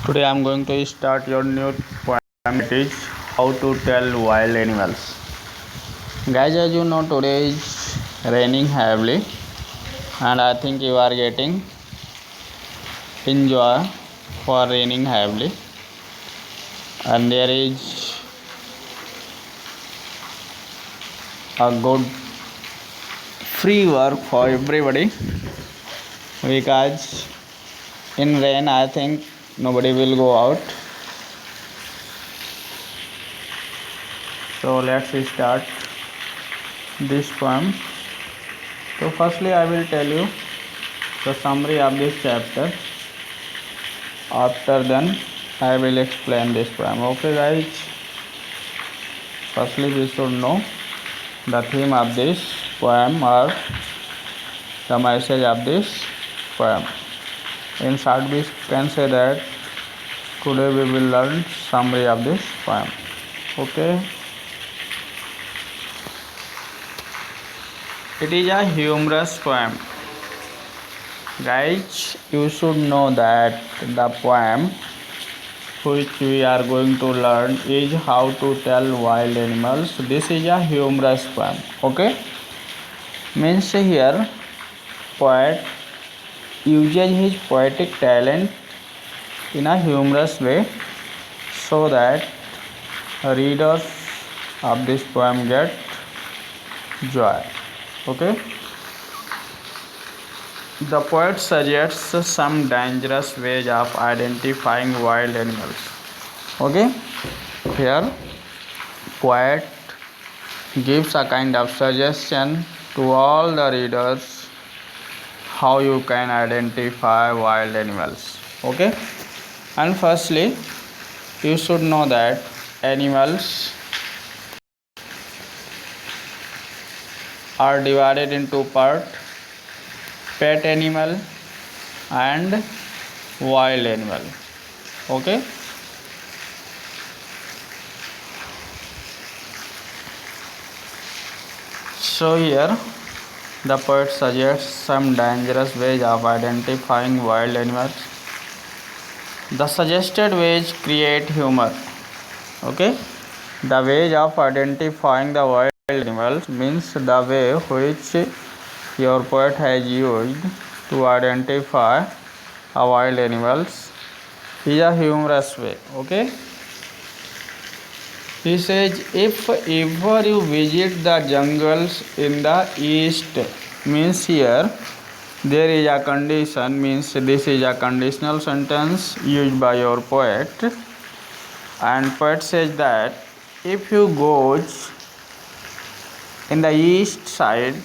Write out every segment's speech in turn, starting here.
Today I am going to start your new poem. It is how to tell wild animals. Guys, as you know, today is raining heavily, and I think you are getting enjoy for raining heavily. And there is a good free work for everybody because in rain I think nobody will go out. So let's start this poem. So firstly I will tell you the summary of this chapter. After then I will explain this poem. Okay guys. Firstly we should know the theme of this poem or the message of this poem. In short we can say that today we will learn summary of this poem. Okay. It is a humorous poem. Guys, you should know that the poem which we are going to learn is how to tell wild animals. This is a humorous poem. Okay. Means here poet uses his poetic talent in a humorous way so that readers of this poem get joy. Okay. The poet suggests some dangerous ways of identifying wild animals. Okay. Here poet gives a kind of suggestion to all the readers how you can identify wild animals. Okay. And firstly you should know that animals are divided into part pet animal and wild animal. Okay. So here the poet suggests some dangerous ways of identifying wild animals. The suggested ways create humor. Okay. The ways of identifying the wild animals means the way which your poet has used to identify a wild animals is a humorous way. Okay. He says if ever you visit the jungles in the east, means here there is a condition, means this is a conditional sentence used by your poet, and poet says that if you go in the east side,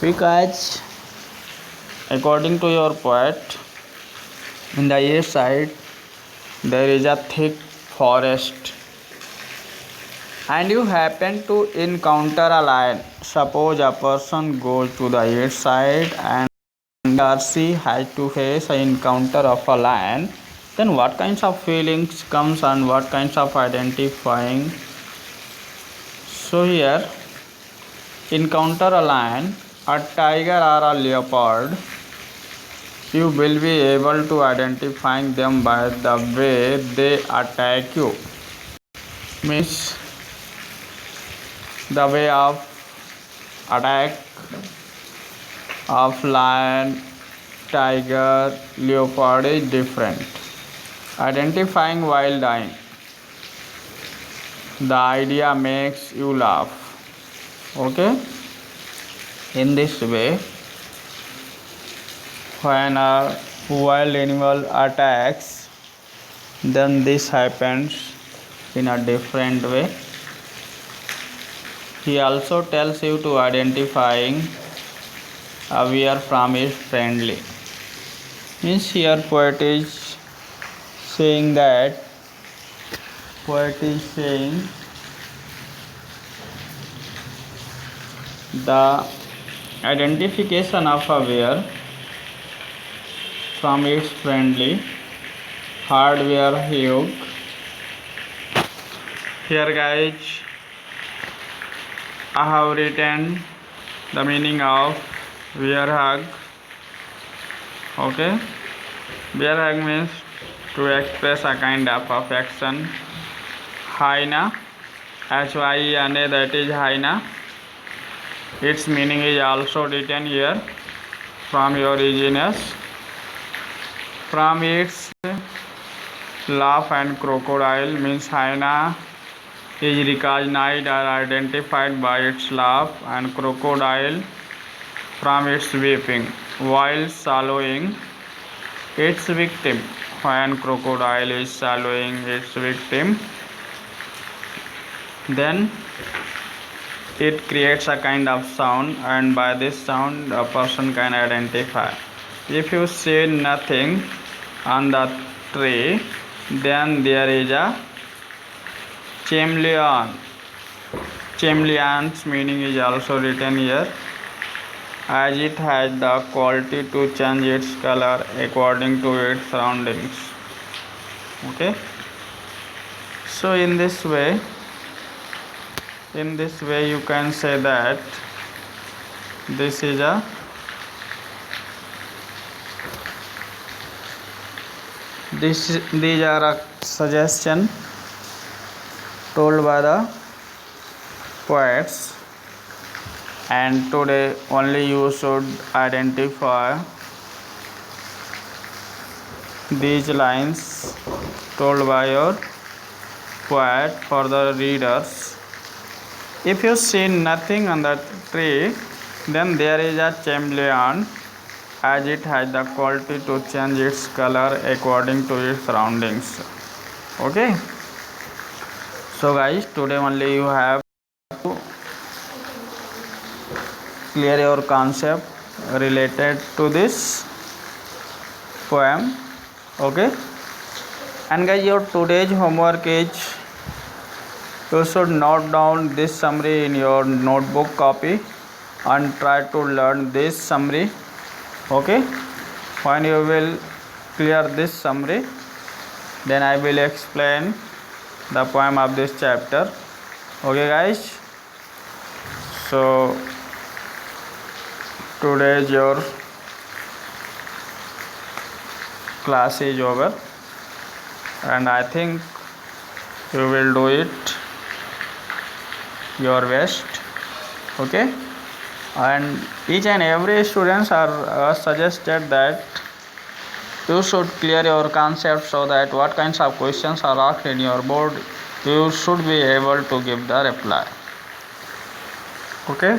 because according to your poet in the east side there is a thick forest and you happen to encounter a lion. Suppose a person goes to the east side and she has to face an encounter of a lion, then what kinds of feelings comes and what kinds of identifying. So here encounter a lion, a tiger or a leopard, you will be able to identify them by the way they attack you. Means the way of attack of lion, tiger, leopard is different. Identifying while dying. The idea makes you laugh. Okay. In this way, when a wild animal attacks, then this happens in a different way. He also tells you to identifying aware from is friendly. Means here poet is saying that the identification of aware from its friendly hardware hug. Here guys I have written the meaning of bear hug. Okay. Bear hug means to express a kind of affection. Hyena, Hyena, that is hyena. Its meaning is also written here from your genus. From its laugh and crocodile means hyena is recognized or identified by its laugh, and crocodile from its weeping while swallowing its victim. When crocodile is swallowing its victim, then it creates a kind of sound, and by this sound a person can identify. If you see nothing on the tree, then there is a chameleon. Chameleon's meaning is also written here, as it has the quality to change its color according to its surroundings. Okay, so in this way you can say that these are a suggestion told by the poets, and today only you should identify these lines told by your poet for the readers. If you see nothing on the tree, then there is a chameleon, as it has the quality to change its color according to its surroundings. Okay, so guys, today only you have to clear your concept related to this poem. Okay, and guys, your today's homework is you should note down this summary in your notebook copy and try to learn this summary. Okay, when you will clear this summary, then I will explain the poem of this chapter. Okay guys, so today's your class is over, and I think you will do it your best. Okay, and each and every students are suggested that you should clear your concept, so that what kinds of questions are asked in your board, you should be able to give the reply. Okay.